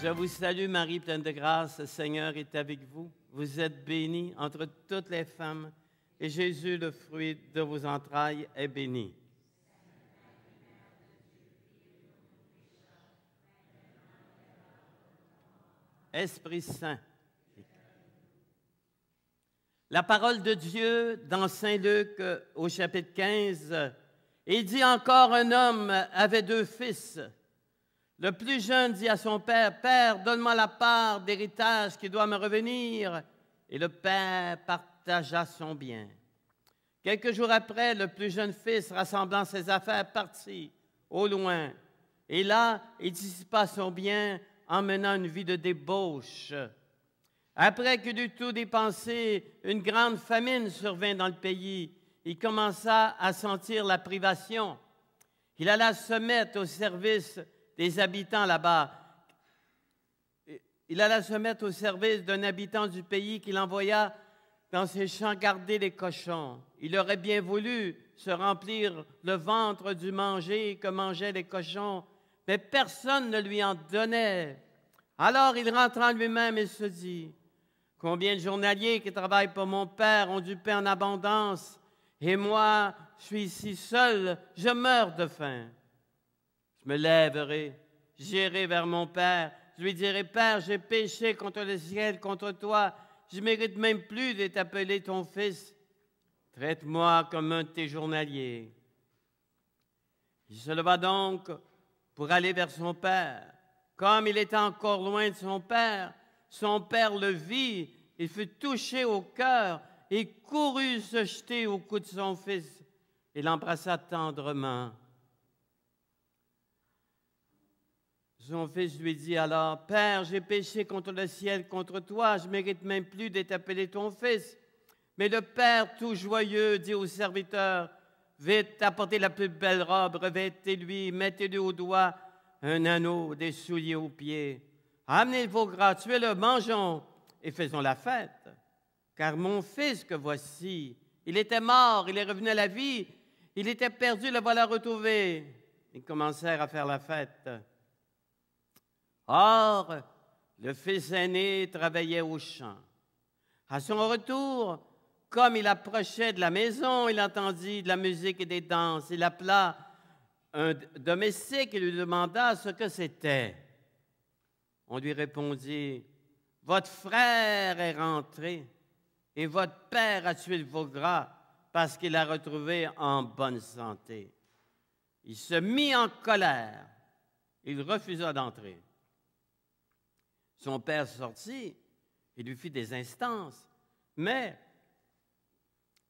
Je vous salue, Marie, pleine de grâce, le Seigneur est avec vous. Vous êtes bénie entre toutes les femmes, et Jésus, le fruit de vos entrailles, est béni. Esprit Saint. La parole de Dieu dans Saint Luc au chapitre 15, il dit encore un homme avait 2 fils. Le plus jeune dit à son père, « Père, donne-moi la part d'héritage qui doit me revenir. » Et le père partagea son bien. Quelques jours après, le plus jeune fils, rassemblant ses affaires, partit au loin. Et là, il dissipa son bien en menant une vie de débauche. Après qu'il eut tout dépensé, une grande famine survint dans le pays. Il commença à sentir la privation. Il alla se mettre au service des habitants là-bas. Il alla se mettre au service d'un habitant du pays qu'il envoya dans ses champs garder les cochons. Il aurait bien voulu se remplir le ventre du manger que mangeaient les cochons, mais personne ne lui en donnait. Alors il rentra en lui-même et se dit, « Combien de journaliers qui travaillent pour mon père ont du pain en abondance, et moi, je suis ici seul, je meurs de faim. Je me lèverai, j'irai vers mon père, je lui dirai, « Père, j'ai péché contre le ciel, contre toi, je ne mérite même plus d'être appelé ton fils. Traite-moi comme un de tes journaliers. » Il se leva donc pour aller vers son père. Comme il était encore loin de son père le vit, il fut touché au cœur et courut se jeter au cou de son fils et l'embrassa tendrement. Son fils lui dit alors, « Père, j'ai péché contre le ciel, contre toi, je ne mérite même plus d'être appelé ton fils. » Mais le père, tout joyeux, dit au serviteur, « Vite, apportez la plus belle robe, revêtez-lui, mettez-lui au doigt un anneau, des souliers aux pieds. Amenez le veau gras, tuez-le, mangeons et faisons la fête. Car mon fils que voici, il était mort, il est revenu à la vie, il était perdu, le voilà retrouvé. » Ils commencèrent à faire la fête. Or, le fils aîné travaillait au champ. À son retour, comme il approchait de la maison, il entendit de la musique et des danses. Il appela un domestique et lui demanda ce que c'était. On lui répondit, « Votre frère est rentré et votre père a tué le veau gras parce qu'il l'a retrouvé en bonne santé. » Il se mit en colère. Il refusa d'entrer. Son père sortit et lui fit des instances, mais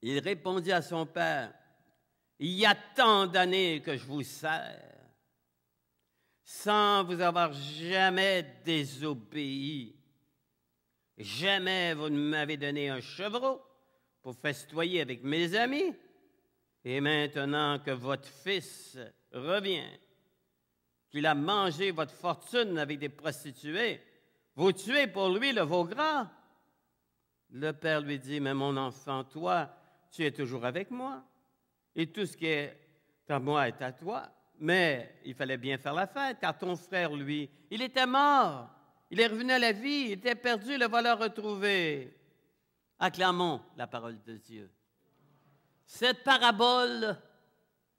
il répondit à son père, « Il y a tant d'années que je vous sers, sans vous avoir jamais désobéi. Jamais vous ne m'avez donné un chevreau pour festoyer avec mes amis. Et maintenant que votre fils revient, qu'il a mangé votre fortune avec des prostituées, vous tuez pour lui le veau gras. » Le père lui dit, « Mais mon enfant, toi, tu es toujours avec moi, et tout ce qui est à moi est à toi. Mais il fallait bien faire la fête, car ton frère, lui, il était mort. Il est revenu à la vie, il était perdu, le voilà retrouvé. » Acclamons la parole de Dieu. Cette parabole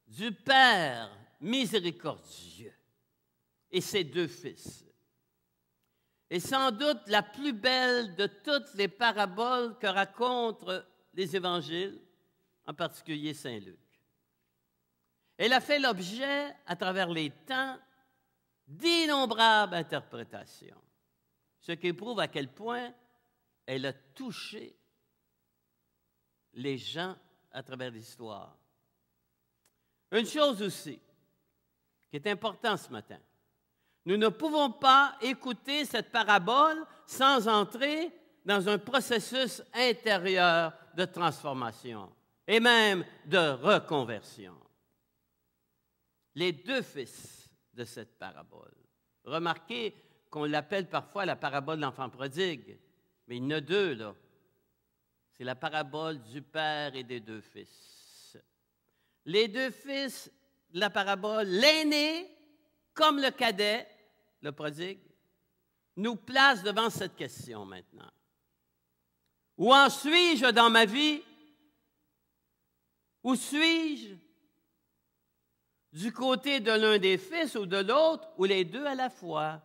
du Père miséricordieux et ses 2 fils est sans doute la plus belle de toutes les paraboles que racontent les évangiles, en particulier Saint Luc. Elle a fait l'objet, à travers les temps, d'innombrables interprétations, ce qui prouve à quel point elle a touché les gens à travers l'histoire. Une chose aussi qui est importante ce matin, nous ne pouvons pas écouter cette parabole sans entrer dans un processus intérieur de transformation et même de reconversion. Les 2 fils de cette parabole. Remarquez qu'on l'appelle parfois la parabole de l'enfant prodigue, mais il y en a 2 là. C'est la parabole du père et des 2 fils. Les 2 fils de la parabole, l'aîné comme le cadet, le prodigue, nous place devant cette question maintenant. Où en suis-je dans ma vie? Où suis-je? Du côté de l'un des fils ou de l'autre, ou les deux à la fois?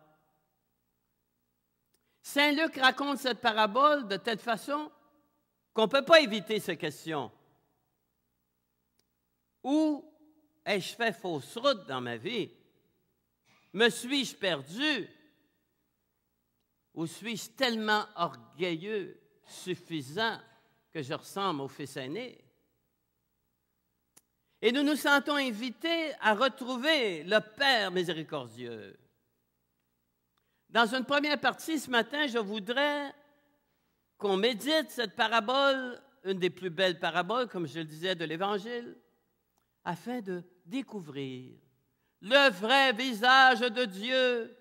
Saint Luc raconte cette parabole de telle façon qu'on ne peut pas éviter ces questions. Où ai-je fait fausse route dans ma vie? Me suis-je perdu? Ou suis-je tellement orgueilleux, suffisant, que je ressemble au fils aîné? Et nous nous sentons invités à retrouver le Père miséricordieux. Dans une première partie ce matin, je voudrais qu'on médite cette parabole, une des plus belles paraboles, comme je le disais, de l'Évangile, afin de découvrir le vrai visage de Dieu,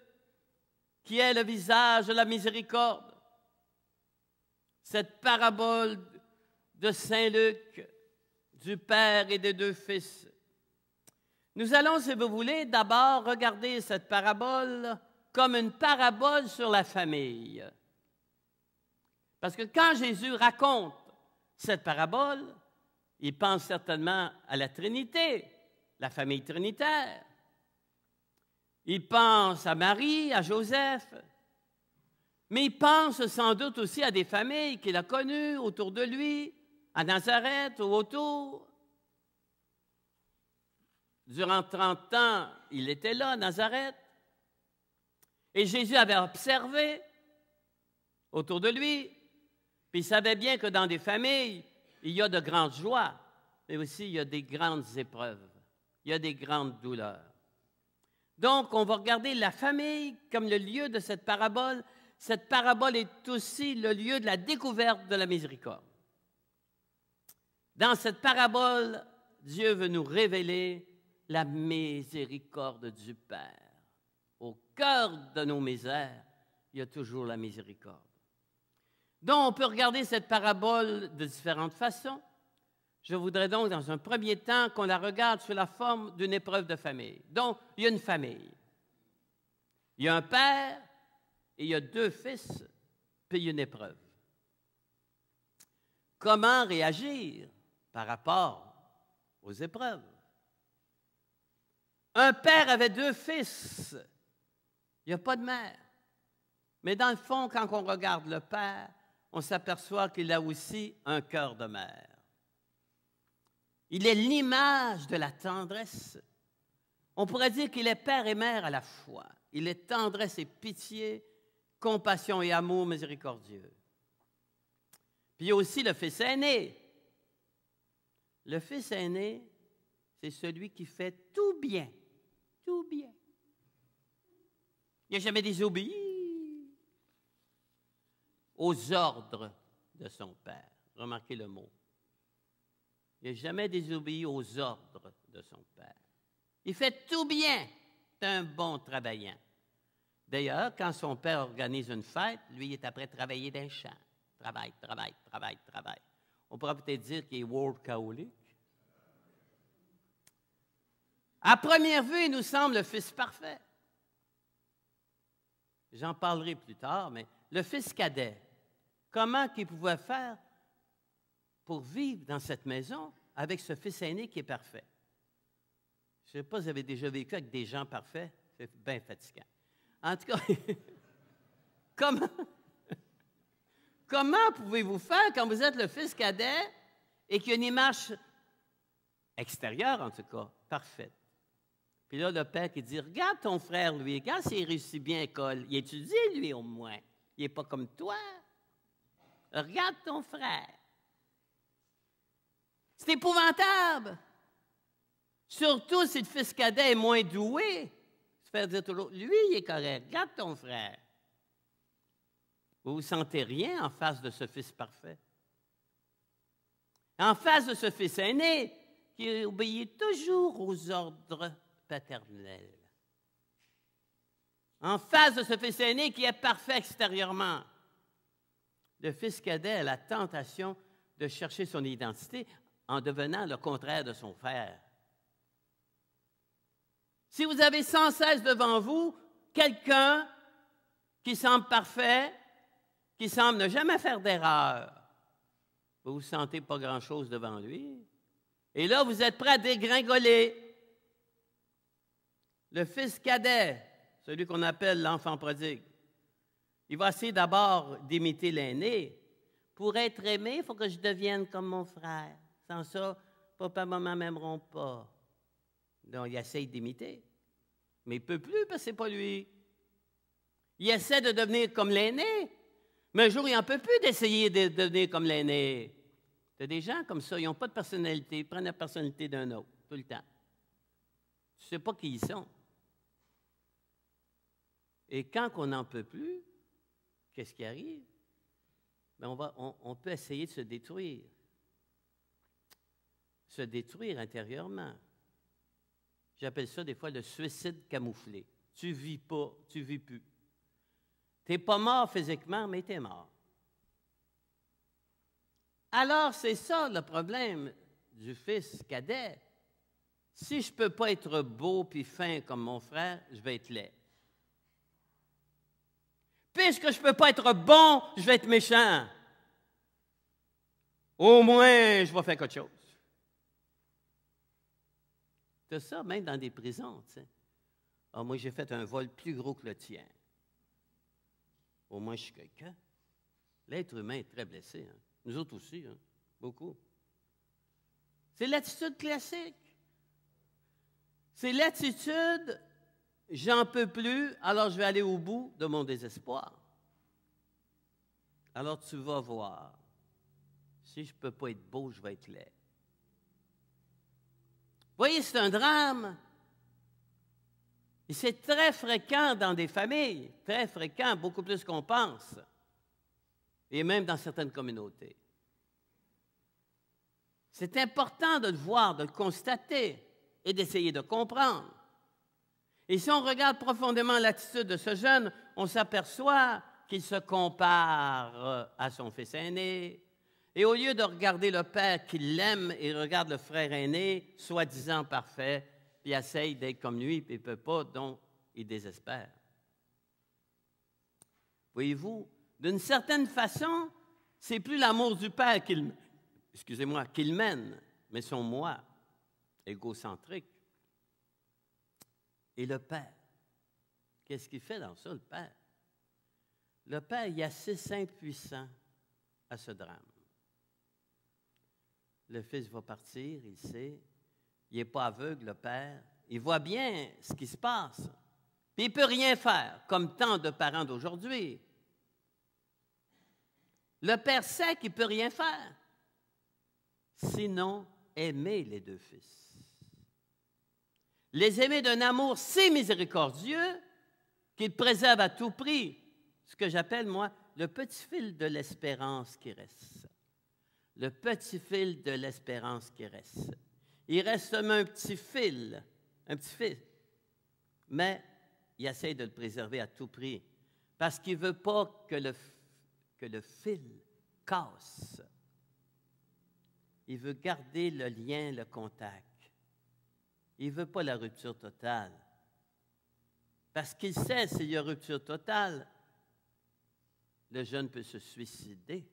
qui est le visage de la miséricorde. Cette parabole de Saint Luc, du Père et des deux Fils. Nous allons, si vous voulez, d'abord regarder cette parabole comme une parabole sur la famille. Parce que quand Jésus raconte cette parabole, il pense certainement à la Trinité, la famille trinitaire. Il pense à Marie, à Joseph, mais il pense sans doute aussi à des familles qu'il a connues autour de lui, à Nazareth ou autour. Durant 30 ans, il était là, à Nazareth, et Jésus avait observé autour de lui, puis il savait bien que dans des familles, il y a de grandes joies, mais aussi il y a des grandes épreuves, il y a des grandes douleurs. Donc, on va regarder la famille comme le lieu de cette parabole. Cette parabole est aussi le lieu de la découverte de la miséricorde. Dans cette parabole, Dieu veut nous révéler la miséricorde du Père. Au cœur de nos misères, il y a toujours la miséricorde. Donc, on peut regarder cette parabole de différentes façons. Je voudrais donc, dans un premier temps, qu'on la regarde sous la forme d'une épreuve de famille. Donc, il y a une famille. Il y a un père et il y a deux fils, puis il y a une épreuve. Comment réagir par rapport aux épreuves? Un père avait deux fils. Il n'y a pas de mère. Mais dans le fond, quand on regarde le père, on s'aperçoit qu'il a aussi un cœur de mère. Il est l'image de la tendresse. On pourrait dire qu'il est père et mère à la fois. Il est tendresse et pitié, compassion et amour miséricordieux. Puis il y a aussi le fils aîné. Le fils aîné, c'est celui qui fait tout bien. Tout bien. Il n'a jamais désobéi aux ordres de son père. Remarquez le mot. Il n'a jamais désobéi aux ordres de son père. Il fait tout bien. C'est un bon travaillant. D'ailleurs, quand son père organise une fête, lui, il est après travailler dans les champs. Travail, travail, travail, travail. On pourrait peut-être dire qu'il est workaholic. À première vue, il nous semble le fils parfait. J'en parlerai plus tard, mais le fils cadet, comment qu'il pouvait faire pour vivre dans cette maison avec ce fils aîné qui est parfait? Je ne sais pas si vous avez déjà vécu avec des gens parfaits, c'est bien fatigant. En tout cas, comment pouvez-vous faire quand vous êtes le fils cadet et qu'il y a une image extérieure, en tout cas, parfaite? Puis là, le père qui dit, regarde ton frère, lui, regarde s'il réussit bien à l'école. Il étudie, lui, au moins. Il n'est pas comme toi. Regarde ton frère. C'est épouvantable. Surtout si le fils cadet est moins doué. Se faire dire toujours, lui, il est correct. Regarde ton frère. Vous ne vous sentez rien en face de ce fils parfait. En face de ce fils aîné qui obéit toujours aux ordres paternels. En face de ce fils aîné qui est parfait extérieurement. Le fils cadet a la tentation de chercher son identité en devenant le contraire de son frère. Si vous avez sans cesse devant vous quelqu'un qui semble parfait, qui semble ne jamais faire d'erreur. Vous ne sentez pas grand-chose devant lui. Et là, vous êtes prêt à dégringoler. Le fils cadet, celui qu'on appelle l'enfant prodigue, il va essayer d'abord d'imiter l'aîné. Pour être aimé, il faut que je devienne comme mon frère. Sans ça, papa et maman ne m'aimeront pas. Donc, il essaie d'imiter. Mais il ne peut plus parce que ce n'est pas lui. Il essaie de devenir comme l'aîné. Mais un jour, il n'en peut plus d'essayer de devenir comme l'aîné. Il y a des gens comme ça, ils n'ont pas de personnalité. Ils prennent la personnalité d'un autre, tout le temps. Tu ne sais pas qui ils sont. Et quand on n'en peut plus, qu'est-ce qui arrive? Bien, on peut essayer de se détruire. Se détruire intérieurement. J'appelle ça des fois le suicide camouflé. Tu ne vis pas, tu ne vis plus. Tu n'es pas mort physiquement, mais tu es mort. Alors, c'est ça le problème du fils cadet. Si je ne peux pas être beau puis fin comme mon frère, je vais être laid. Puisque je ne peux pas être bon, je vais être méchant. Au moins, je vais faire quelque chose. C'est ça, même dans des prisons, tu sais. Ah, moi, j'ai fait un vol plus gros que le tien. Au moins, je suis quelqu'un. L'être humain est très blessé. Hein? Nous autres aussi, hein? Beaucoup. C'est l'attitude classique. C'est l'attitude, j'en peux plus, alors je vais aller au bout de mon désespoir. Alors tu vas voir. Si je ne peux pas être beau, je vais être laid. Vous voyez, c'est un drame. Et c'est très fréquent dans des familles, très fréquent, beaucoup plus qu'on pense, et même dans certaines communautés. C'est important de le voir, de le constater et d'essayer de comprendre. Et si on regarde profondément l'attitude de ce jeune, on s'aperçoit qu'il se compare à son fils aîné. Et au lieu de regarder le père qui l'aime et regarde le frère aîné, soi-disant parfait, puis essaye d'être comme lui, puis il ne peut pas, donc il désespère. Voyez-vous, d'une certaine façon, c'est plus l'amour du père qu'il mène, mais son moi, égocentrique. Et le père, qu'est-ce qu'il fait dans ça, le père? Le père, il est assez impuissant à ce drame. Le fils va partir, il sait. Il n'est pas aveugle, le père. Il voit bien ce qui se passe. Puis il ne peut rien faire, comme tant de parents d'aujourd'hui. Le père sait qu'il ne peut rien faire. Sinon, aimer les deux fils. Les aimer d'un amour si miséricordieux qu'il préserve à tout prix ce que j'appelle, moi, le petit fil de l'espérance qui reste. Le petit fil de l'espérance qui reste. Il reste seulement un petit fil, mais il essaie de le préserver à tout prix parce qu'il ne veut pas que le fil casse. Il veut garder le lien, le contact. Il ne veut pas la rupture totale. Parce qu'il sait, s'il y a rupture totale, le jeune peut se suicider.